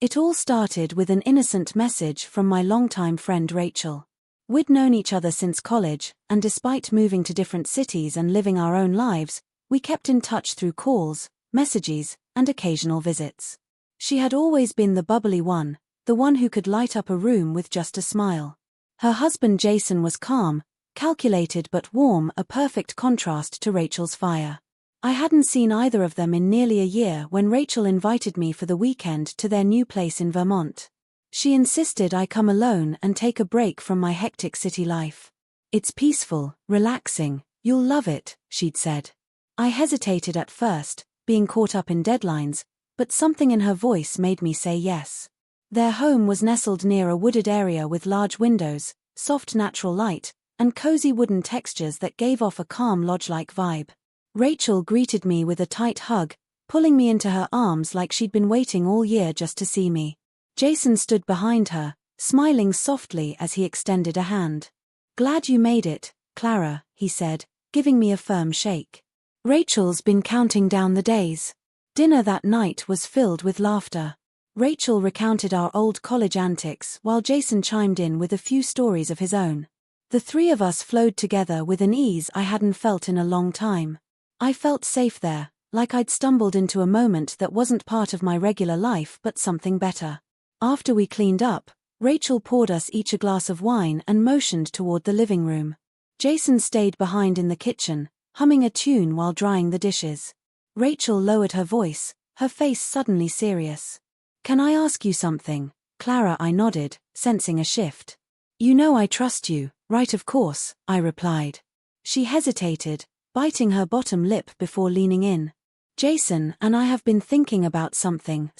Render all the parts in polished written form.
It all started with an innocent message from my longtime friend Rachel. We'd known each other since college, and despite moving to different cities and living our own lives, we kept in touch through calls, messages, and occasional visits. She had always been the bubbly one, the one who could light up a room with just a smile. Her husband Jason was calm, calculated but warm, a perfect contrast to Rachel's fire. I hadn't seen either of them in nearly a year when Rachel invited me for the weekend to their new place in Vermont. She insisted I come alone and take a break from my hectic city life. "It's peaceful, relaxing, you'll love it," she'd said. I hesitated at first, being caught up in deadlines, but something in her voice made me say yes. Their home was nestled near a wooded area with large windows, soft natural light, and cozy wooden textures that gave off a calm lodge-like vibe. Rachel greeted me with a tight hug, pulling me into her arms like she'd been waiting all year just to see me. Jason stood behind her, smiling softly as he extended a hand. "Glad you made it, Clara," he said, giving me a firm shake. Rachel's been counting down the days. Dinner that night was filled with laughter. Rachel recounted our old college antics while Jason chimed in with a few stories of his own. The three of us flowed together with an ease I hadn't felt in a long time. I felt safe there, like I'd stumbled into a moment that wasn't part of my regular life but something better. After we cleaned up, Rachel poured us each a glass of wine and motioned toward the living room. Jason stayed behind in the kitchen, humming a tune while drying the dishes. Rachel lowered her voice, her face suddenly serious. "Can I ask you something, Clara?" I nodded, sensing a shift. "You know I trust you, right? Of course," I replied. She hesitated, biting her bottom lip before leaning in. "Jason and I have been thinking about something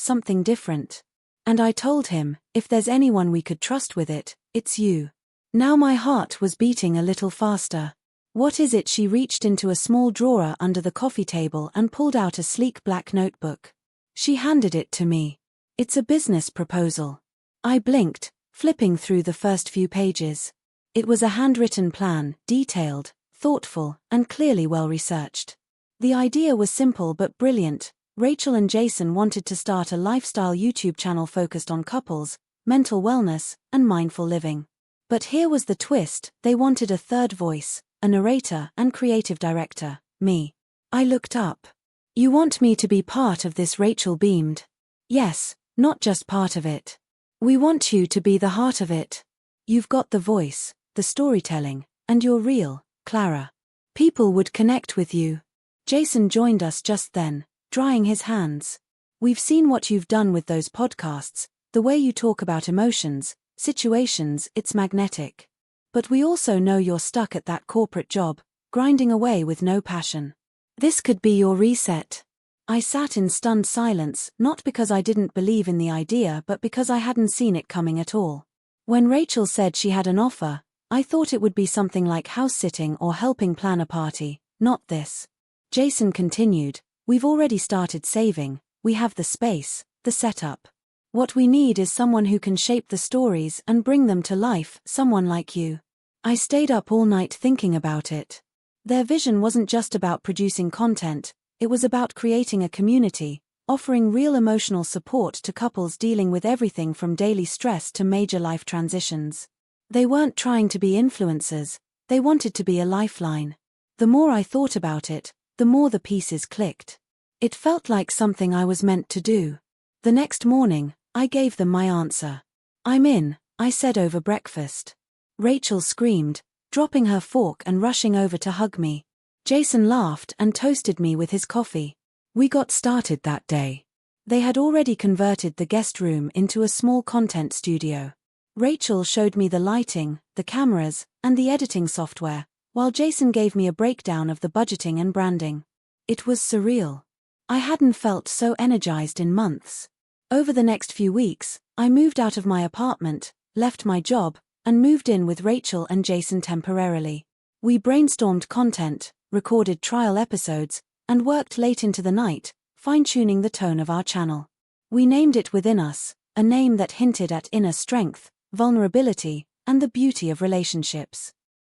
different. And I told him, if there's anyone we could trust with it, it's you." Now my heart was beating a little faster. "What is it?" She reached into a small drawer under the coffee table and pulled out a sleek black notebook. She handed it to me. "It's a business proposal." I blinked, flipping through the first few pages. It was a handwritten plan, detailed, thoughtful, and clearly well-researched. The idea was simple but brilliant. Rachel and Jason wanted to start a lifestyle YouTube channel focused on couples, mental wellness, and mindful living. But here was the twist: they wanted a third voice, a narrator and creative director, me. I looked up. "You want me to be part of this?" Rachel beamed. "Yes, not just part of it. We want you to be the heart of it. You've got the voice, the storytelling, and you're real, Clara. People would connect with you." Jason joined us just then, drying his hands. "We've seen what you've done with those podcasts, the way you talk about emotions, situations, it's magnetic. But we also know you're stuck at that corporate job, grinding away with no passion. This could be your reset." I sat in stunned silence, not because I didn't believe in the idea but because I hadn't seen it coming at all. When Rachel said she had an offer, I thought it would be something like house-sitting or helping plan a party, not this. Jason continued, "We've already started saving, we have the space, the setup. What we need is someone who can shape the stories and bring them to life, someone like you." I stayed up all night thinking about it. Their vision wasn't just about producing content, it was about creating a community, offering real emotional support to couples dealing with everything from daily stress to major life transitions. They weren't trying to be influencers, they wanted to be a lifeline. The more I thought about it, the more the pieces clicked. It felt like something I was meant to do. The next morning, I gave them my answer. "I'm in," I said over breakfast. Rachel screamed, dropping her fork and rushing over to hug me. Jason laughed and toasted me with his coffee. We got started that day. They had already converted the guest room into a small content studio. Rachel showed me the lighting, the cameras, and the editing software, while Jason gave me a breakdown of the budgeting and branding. It was surreal. I hadn't felt so energized in months. Over the next few weeks, I moved out of my apartment, left my job, and moved in with Rachel and Jason temporarily. We brainstormed content, recorded trial episodes, and worked late into the night, fine-tuning the tone of our channel. We named it Within Us, a name that hinted at inner strength, vulnerability, and the beauty of relationships.